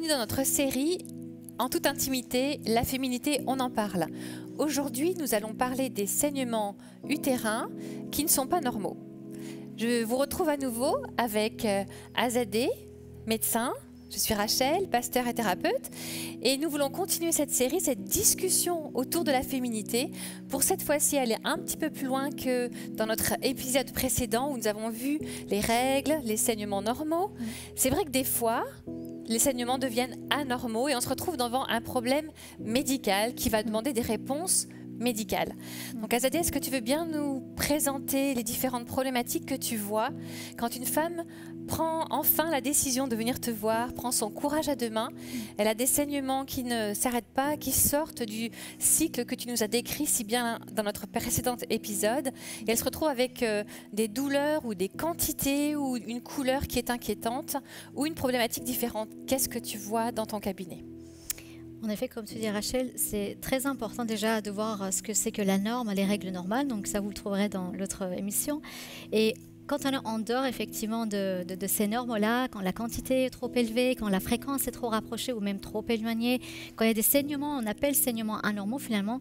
bienvenue dans notre série En toute intimité, la féminité, on en parle. Aujourd'hui, nous allons parler des saignements utérins qui ne sont pas normaux. Je vous retrouve à nouveau avec Azadeh, médecin. Je suis Rachel, pasteur et thérapeute, et nous voulons continuer cette série, cette discussion autour de la féminité, pour cette fois-ci aller un petit peu plus loin que dans notre épisode précédent où nous avons vu les règles, les saignements normaux. C'est vrai que des fois, les saignements deviennent anormaux et on se retrouve devant un problème médical qui va demander des réponses médicales. Donc Azadeh, est-ce que tu veux bien nous présenter les différentes problématiques que tu vois quand une femme prend enfin la décision de venir te voir, prend son courage à deux mains, elle a des saignements qui ne s'arrêtent pas, qui sortent du cycle que tu nous as décrit si bien dans notre précédent épisode, et elle se retrouve avec des douleurs ou des quantités ou une couleur qui est inquiétante ou une problématique différente. Qu'est-ce que tu vois dans ton cabinet ? En effet, comme tu dis Rachel, c'est très important déjà de voir ce que c'est que la norme, les règles normales, donc ça vous le trouverez dans l'autre émission. Et quand on est en dehors effectivement de ces normes-là, quand la quantité est trop élevée, quand la fréquence est trop rapprochée ou même trop éloignée, quand il y a des saignements, on appelle saignements anormaux finalement,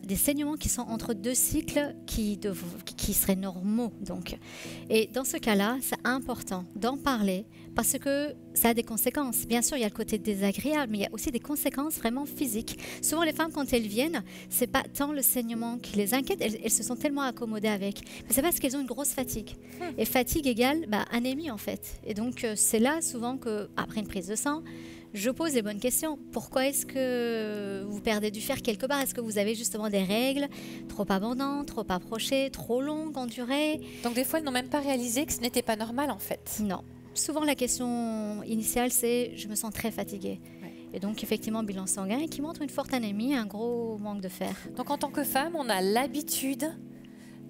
des saignements qui sont entre deux cycles qui seraient normaux. Donc. Et dans ce cas-là, c'est important d'en parler parce que ça a des conséquences. Bien sûr, il y a le côté désagréable, mais il y a aussi des conséquences vraiment physiques. Souvent, les femmes, quand elles viennent, c'est pas tant le saignement qui les inquiète, elles se sont tellement accommodées avec. Mais c'est parce qu'elles ont une grosse fatigue. Et fatigue égale anémie en fait. Et donc, c'est là souvent qu'après une prise de sang, je pose les bonnes questions. Pourquoi est-ce que vous perdez du fer quelque part ? Est-ce que vous avez justement des règles trop abondantes, trop approchées, trop longues en durée ? Donc des fois, elles n'ont même pas réalisé que ce n'était pas normal en fait. Non. Souvent, la question initiale, c'est « je me sens très fatiguée ». Et donc, effectivement, bilan sanguin qui montre une forte anémie, un gros manque de fer. Donc en tant que femme, on a l'habitude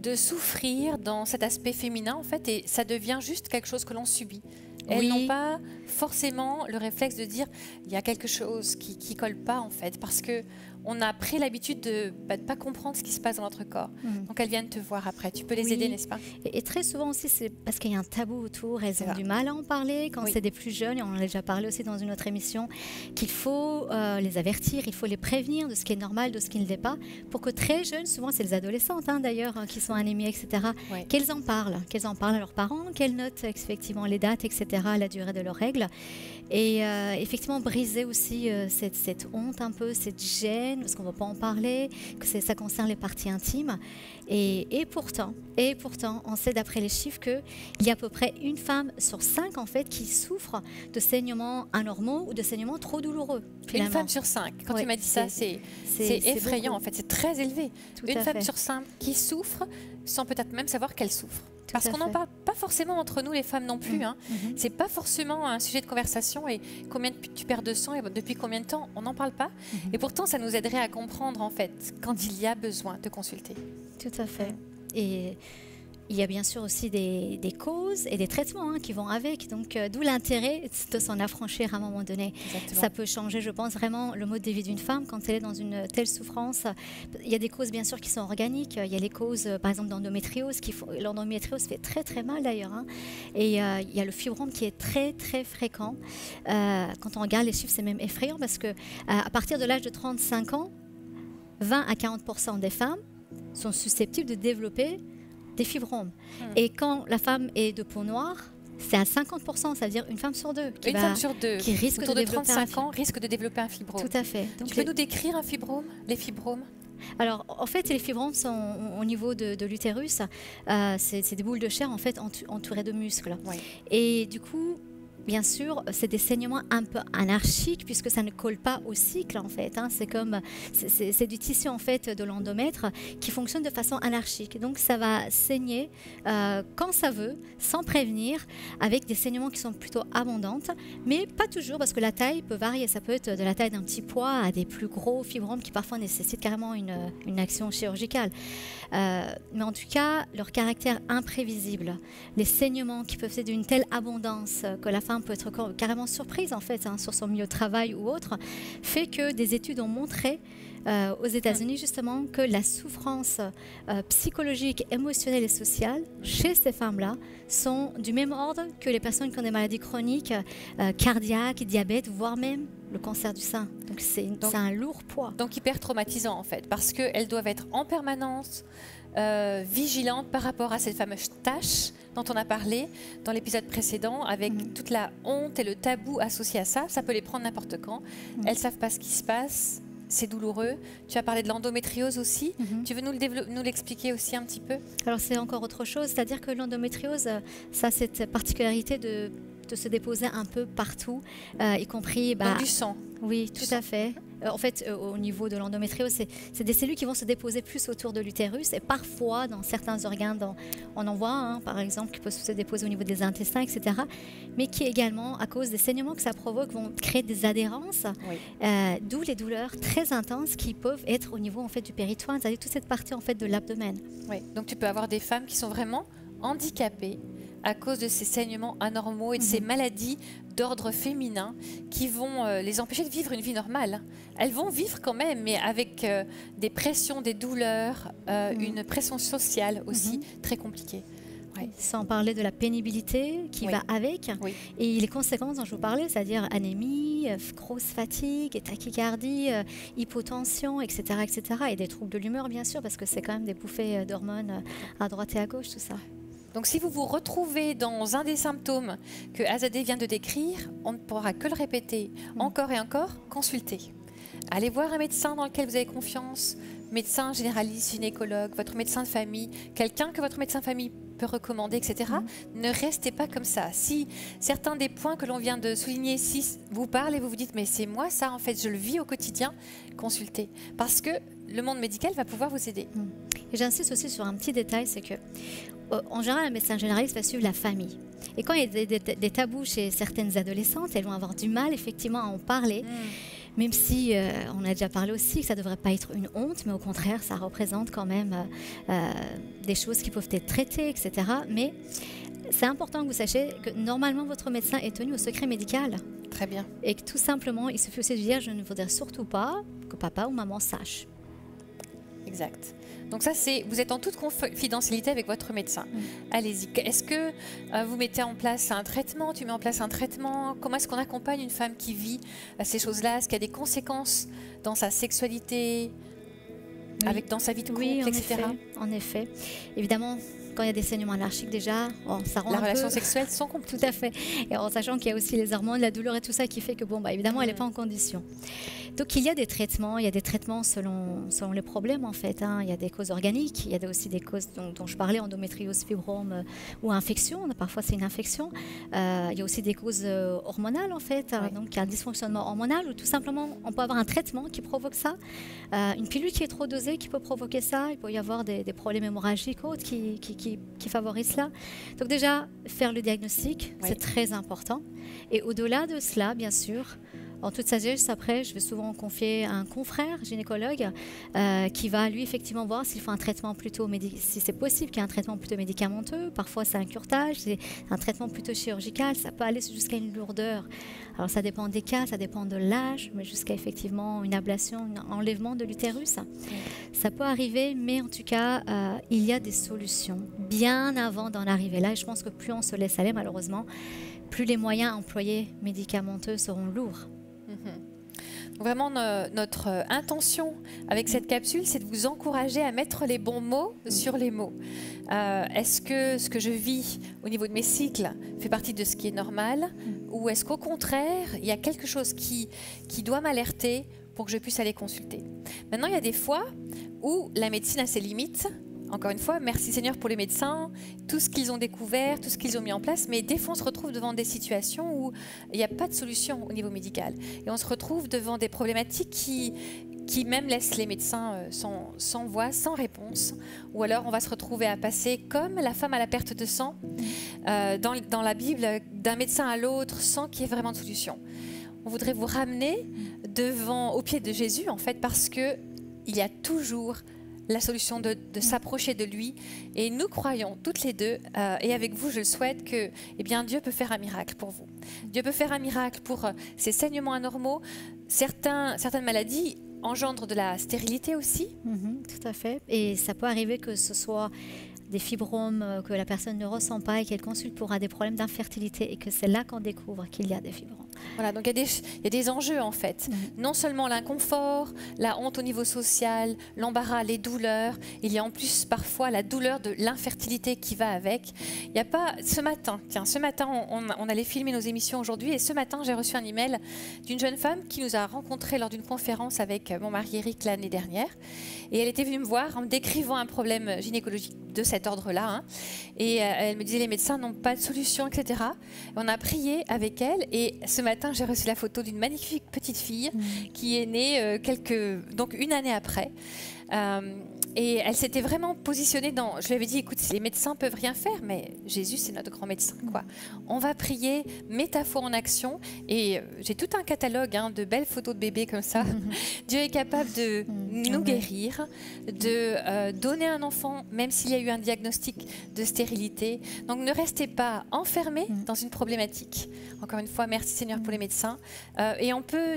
de souffrir dans cet aspect féminin en fait, et ça devient juste quelque chose que l'on subit. Elles n'ont pas forcément le réflexe de dire il y a quelque chose qui colle pas en fait, parce que on a pris l'habitude de pas comprendre ce qui se passe dans notre corps. Donc elles viennent te voir après. Tu peux les aider, n'est-ce pas ? Et très souvent aussi, c'est parce qu'il y a un tabou autour. Elles ont du mal à en parler quand c'est des plus jeunes. Et on en a déjà parlé aussi dans une autre émission, qu'il faut les avertir, il faut les prévenir de ce qui est normal, de ce qui ne l'est pas, pour que très jeunes, souvent c'est les adolescentes d'ailleurs, qui sont anémiques, etc., qu'elles en parlent à leurs parents, qu'elles notent effectivement les dates, etc., la durée de leurs règles. Et effectivement, briser aussi cette honte un peu, cette gêne, parce qu'on ne va pas en parler, que ça concerne les parties intimes. Et pourtant, on sait d'après les chiffres qu'il y a à peu près une femme sur 5 en fait qui souffre de saignements anormaux ou de saignements trop douloureux. Finalement. Une femme sur 5. Quand tu m'as dit ça, c'est effrayant en fait, c'est très élevé. Une femme sur 5 qui souffre sans peut-être même savoir qu'elle souffre. Parce qu'on n'en parle pas forcément entre nous les femmes non plus. C'est pas forcément un sujet de conversation. Et combien tu perds de sang et depuis combien de temps, on n'en parle pas. Et pourtant, ça nous aiderait à comprendre en fait quand il y a besoin de consulter. Tout à fait. Et il y a bien sûr aussi des causes et des traitements qui vont avec. Donc, d'où l'intérêt de s'en affranchir à un moment donné. Exactement. Ça peut changer, je pense, vraiment le mode de vie d'une femme quand elle est dans une telle souffrance. Il y a des causes, bien sûr, qui sont organiques. Il y a les causes, par exemple, d'endométriose. L'endométriose fait très, très mal, d'ailleurs. Et il y a le fibrome qui est très, très fréquent. Quand on regarde les chiffres, c'est même effrayant parce qu'à partir de l'âge de 35 ans, 20 à 40% des femmes sont susceptibles de développer des fibromes. Et quand la femme est de peau noire, c'est à 50%, c'est-à-dire une femme sur deux qui risque autour de 35 ans risque de développer un fibrome. Tout à fait. Donc tu peux nous décrire un fibrome, les fibromes ? Alors, en fait, les fibromes sont au niveau de l'utérus. C'est des boules de chair en fait entourées de muscles. Et du coup, bien sûr, c'est des saignements un peu anarchiques puisque ça ne colle pas au cycle en fait. C'est du tissu en fait de l'endomètre qui fonctionne de façon anarchique. Donc ça va saigner quand ça veut, sans prévenir, avec des saignements qui sont plutôt abondantes, mais pas toujours parce que la taille peut varier. Ça peut être de la taille d'un petit pois à des plus gros fibromes qui parfois nécessitent carrément une action chirurgicale. Mais en tout cas, leur caractère imprévisible, les saignements qui peuvent être d'une telle abondance que la femme femme peut être carrément surprise en fait sur son milieu de travail ou autre, fait que des études ont montré aux États-Unis justement que la souffrance psychologique, émotionnelle et sociale chez ces femmes-là sont du même ordre que les personnes qui ont des maladies chroniques, cardiaques, diabète, voire même le cancer du sein. Donc c'est un lourd poids. Donc hyper traumatisant en fait, parce qu'elles doivent être en permanence vigilantes par rapport à cette fameuse tâche dont on a parlé dans l'épisode précédent, avec toute la honte et le tabou associé à ça. Ça peut les prendre n'importe quand. Elles ne savent pas ce qui se passe. C'est douloureux. Tu as parlé de l'endométriose aussi. Tu veux nous l'expliquer aussi un petit peu? Alors c'est encore autre chose, c'est-à-dire que l'endométriose, ça a cette particularité de se déposer un peu partout, y compris... Donc du sang. Oui, tout à fait. En fait, au niveau de l'endométriose, c'est des cellules qui vont se déposer plus autour de l'utérus et parfois dans certains organes, on en voit par exemple qui peuvent se déposer au niveau des intestins, etc. Mais qui également, à cause des saignements que ça provoque, vont créer des adhérences, d'où les douleurs très intenses qui peuvent être au niveau en fait du péritoine, c'est-à-dire toute cette partie en fait de l'abdomen. Oui. Donc tu peux avoir des femmes qui sont vraiment handicapées à cause de ces saignements anormaux et de ces maladies d'ordre féminin qui vont les empêcher de vivre une vie normale. Elles vont vivre quand même, mais avec des pressions, des douleurs, une pression sociale aussi très compliquée. Sans parler de la pénibilité qui va avec et les conséquences dont je vous parlais, c'est-à-dire anémie, grosse fatigue, tachycardie, hypotension, etc., etc. Et des troubles de l'humeur, bien sûr, parce que c'est quand même des bouffées d'hormones à droite et à gauche, tout ça. Donc si vous vous retrouvez dans un des symptômes que Azadeh vient de décrire, on ne pourra que le répéter encore et encore, consultez. Allez voir un médecin dans lequel vous avez confiance, médecin généraliste, gynécologue, votre médecin de famille, quelqu'un que votre médecin de famille peut recommander, etc. Ne restez pas comme ça. Si certains des points que l'on vient de souligner ici vous parlent et vous vous dites « mais c'est moi ça, en fait, je le vis au quotidien », consultez. Parce que le monde médical va pouvoir vous aider. Et j'insiste aussi sur un petit détail, c'est que en général, un médecin généraliste va suivre la famille. Et quand il y a des tabous chez certaines adolescentes, elles vont avoir du mal effectivement à en parler. Même si on a déjà parlé aussi que ça ne devrait pas être une honte, mais au contraire, ça représente quand même des choses qui peuvent être traitées, etc. Mais c'est important que vous sachiez que normalement, votre médecin est tenu au secret médical. Très bien. Et que tout simplement, il suffit aussi de dire « je ne voudrais surtout pas que papa ou maman sache ». Exact. Donc ça, vous êtes en toute confidentialité avec votre médecin. Allez-y. Est-ce que vous mettez en place un traitement? Tu mets en place un traitement? Comment est-ce qu'on accompagne une femme qui vit ces choses-là? Est-ce qu'il y a des conséquences dans sa sexualité, dans sa vie de couple, etc. En effet. Évidemment, quand il y a des saignements anarchiques déjà, ça rend la relation sexuelle sont compliquées. Tout à fait. Et en sachant qu'il y a aussi les hormones, la douleur et tout ça qui fait que, évidemment, elle n'est pas en condition. Donc, il y a des traitements. Il y a des traitements selon les problèmes, en fait. Il y a des causes organiques. Il y a aussi des causes dont je parlais, endométriose, fibrome ou infection. Parfois, c'est une infection. Il y a aussi des causes hormonales, en fait. Donc, il y a un dysfonctionnement hormonal ou tout simplement, on peut avoir un traitement qui provoque ça. Une pilule qui est trop dosée qui peut provoquer ça. Il peut y avoir des problèmes hémorragiques autres qui favorisent cela. Donc déjà, faire le diagnostic, c'est très important. Et au-delà de cela, bien sûr, en toute sagesse, après, je vais souvent confier à un confrère gynécologue qui va, lui, effectivement voir s'il faut un traitement plutôt si c'est possible qu'il y ait un traitement plutôt médicamenteux. Parfois, c'est un curetage, c'est un traitement plutôt chirurgical. Ça peut aller jusqu'à une lourdeur. Alors, ça dépend des cas, ça dépend de l'âge, mais jusqu'à effectivement une ablation, un enlèvement de l'utérus. Ça peut arriver, mais en tout cas, il y a des solutions bien avant d'en arriver là. Et je pense que plus on se laisse aller, malheureusement, plus les moyens employés médicamenteux seront lourds. Vraiment, notre intention avec cette capsule, c'est de vous encourager à mettre les bons mots sur les mots. Est-ce que ce que je vis au niveau de mes cycles fait partie de ce qui est normal, ou est-ce qu'au contraire, il y a quelque chose qui doit m'alerter pour que je puisse aller consulter? Maintenant, il y a des fois où la médecine a ses limites. Encore une fois, merci Seigneur pour les médecins, tout ce qu'ils ont découvert, tout ce qu'ils ont mis en place, mais des fois on se retrouve devant des situations où il n'y a pas de solution au niveau médical. Et on se retrouve devant des problématiques qui même laissent les médecins sans voix, sans réponse. Ou alors on va se retrouver à passer comme la femme à la perte de sang dans la Bible, d'un médecin à l'autre, sans qu'il y ait vraiment de solution. On voudrait vous ramener au pied de Jésus, en fait, parce qu'il y a toujours la solution de s'approcher de lui. Et nous croyons toutes les deux, et avec vous, je le souhaite, que eh bien, Dieu peut faire un miracle pour vous. Dieu peut faire un miracle pour ces saignements anormaux. Certaines maladies engendrent de la stérilité aussi. Tout à fait. Et ça peut arriver que ce soit des fibromes que la personne ne ressent pas et qu'elle consulte pour des problèmes d'infertilité et que c'est là qu'on découvre qu'il y a des fibromes. Voilà, donc il y a des enjeux en fait. Non seulement l'inconfort, la honte au niveau social, l'embarras, les douleurs, il y a en plus parfois la douleur de l'infertilité qui va avec. Il n'y a pas ce matin, on allait filmer nos émissions aujourd'hui et ce matin j'ai reçu un email d'une jeune femme qui nous a rencontrés lors d'une conférence avec mon mari Eric l'année dernière et elle était venue me voir en me décrivant un problème gynécologique de cet ordre-là et elle me disait les médecins n'ont pas de solution, etc. On a prié avec elle et ce matin j'ai reçu la photo d'une magnifique petite fille qui est née donc une année après. Et elle s'était vraiment positionnée dans... Je lui avais dit, écoute, les médecins peuvent rien faire, mais Jésus, c'est notre grand médecin, quoi. On va prier, mets ta foi en action. Et j'ai tout un catalogue de belles photos de bébés comme ça. Dieu est capable de nous guérir, de donner un enfant, même s'il y a eu un diagnostic de stérilité. Donc ne restez pas enfermés dans une problématique. Encore une fois, merci Seigneur pour les médecins. Et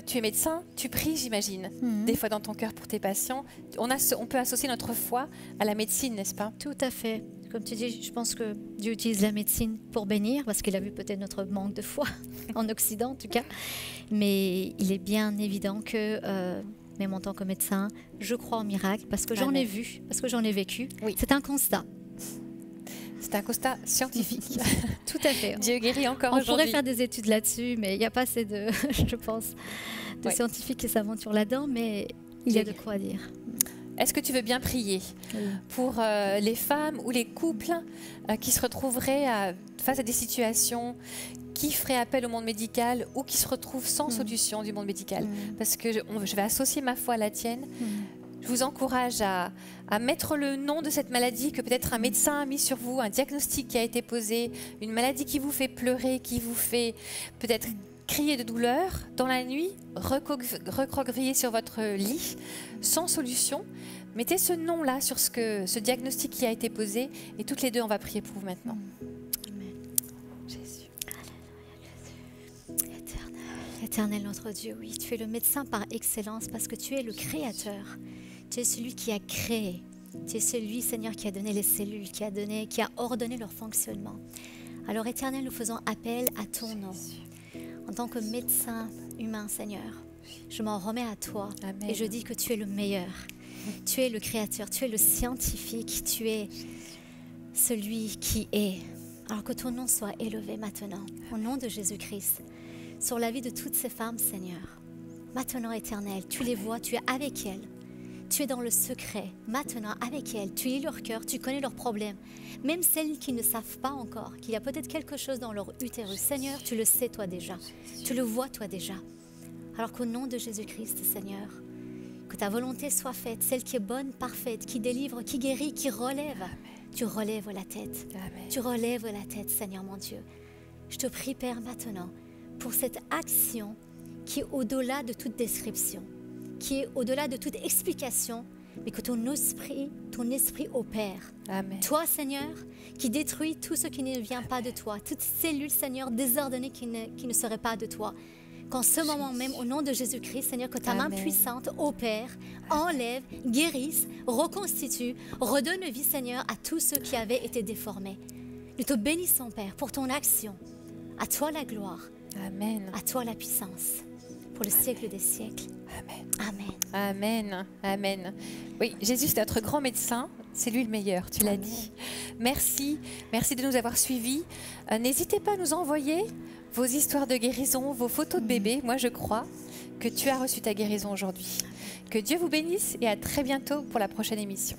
tu es médecin, tu pries, j'imagine, des fois dans ton cœur pour tes patients. On peut associer notre foi à la médecine, n'est-ce pas? Tout à fait. Comme tu dis, je pense que Dieu utilise la médecine pour bénir, parce qu'il a vu peut-être notre manque de foi, en Occident en tout cas. Mais il est bien évident que, même en tant que médecin, je crois en miracle, parce que j'en ai vu, parce que j'en ai vécu. Oui. C'est un constat. C'est un constat scientifique. Tout à fait. Dieu guérit encore aujourd'hui. On pourrait faire des études là-dessus, mais il n'y a pas assez de, je pense, de scientifiques qui s'aventurent là-dedans, mais il y a de quoi dire. Est-ce que tu veux bien prier pour les femmes ou les couples qui se retrouveraient face à des situations qui feraient appel au monde médical ou qui se retrouvent sans solution du monde médical? Parce que je vais associer ma foi à la tienne. Je vous encourage à mettre le nom de cette maladie que peut-être un médecin a mis sur vous, un diagnostic qui a été posé, une maladie qui vous fait pleurer, qui vous fait peut-être crier de douleur dans la nuit, recroqueviller sur votre lit, sans solution. Mettez ce nom-là sur ce diagnostic qui a été posé et toutes les deux, on va prier pour vous maintenant. Amen. Jésus. Éternel notre Dieu, oui, tu es le médecin par excellence parce que tu es le créateur. Tu es celui qui a créé. Tu es celui, Seigneur, qui a donné les cellules, qui a ordonné leur fonctionnement. Alors, Éternel, nous faisons appel à ton nom. En tant que médecin humain, Seigneur, je m'en remets à toi. Amen. Et je dis que tu es le meilleur. Tu es le créateur, tu es le scientifique, tu es celui qui est. Alors que ton nom soit élevé maintenant, au nom de Jésus-Christ, sur la vie de toutes ces femmes, Seigneur. Maintenant, Éternel, tu les vois, tu es avec elles. Tu es dans le secret, maintenant avec elles. Tu lis leur cœur, tu connais leurs problèmes. Même celles qui ne savent pas encore qu'il y a peut-être quelque chose dans leur utérus. Seigneur, tu le sais toi déjà. Tu le vois toi déjà. Alors qu'au nom de Jésus-Christ, Seigneur, que ta volonté soit faite, celle qui est bonne, parfaite, qui délivre, qui guérit, qui relève. Amen. Tu relèves la tête. Amen. Tu relèves la tête, Seigneur mon Dieu. Je te prie, Père, maintenant, pour cette action qui est au-delà de toute description, qui est au-delà de toute explication, mais que ton esprit opère. Amen. Toi, Seigneur, qui détruis tout ce qui ne vient pas de toi, toute cellule, Seigneur, désordonnée qui ne serait pas de toi. Qu'en ce moment même, au nom de Jésus-Christ, Seigneur, que ta main puissante opère, enlève, guérisse, reconstitue, redonne vie, Seigneur, à tous ceux qui avaient été déformés. Nous te bénissons, Père, pour ton action. À toi la gloire. Amen. À toi la puissance. Pour le siècle des siècles. Amen. Amen. Amen. Amen. Oui, Jésus, c'est notre grand médecin. C'est lui le meilleur, tu l'as dit. Merci. Merci de nous avoir suivis. N'hésitez pas à nous envoyer vos histoires de guérison, vos photos de bébés. Moi, je crois que tu as reçu ta guérison aujourd'hui. Que Dieu vous bénisse et à très bientôt pour la prochaine émission.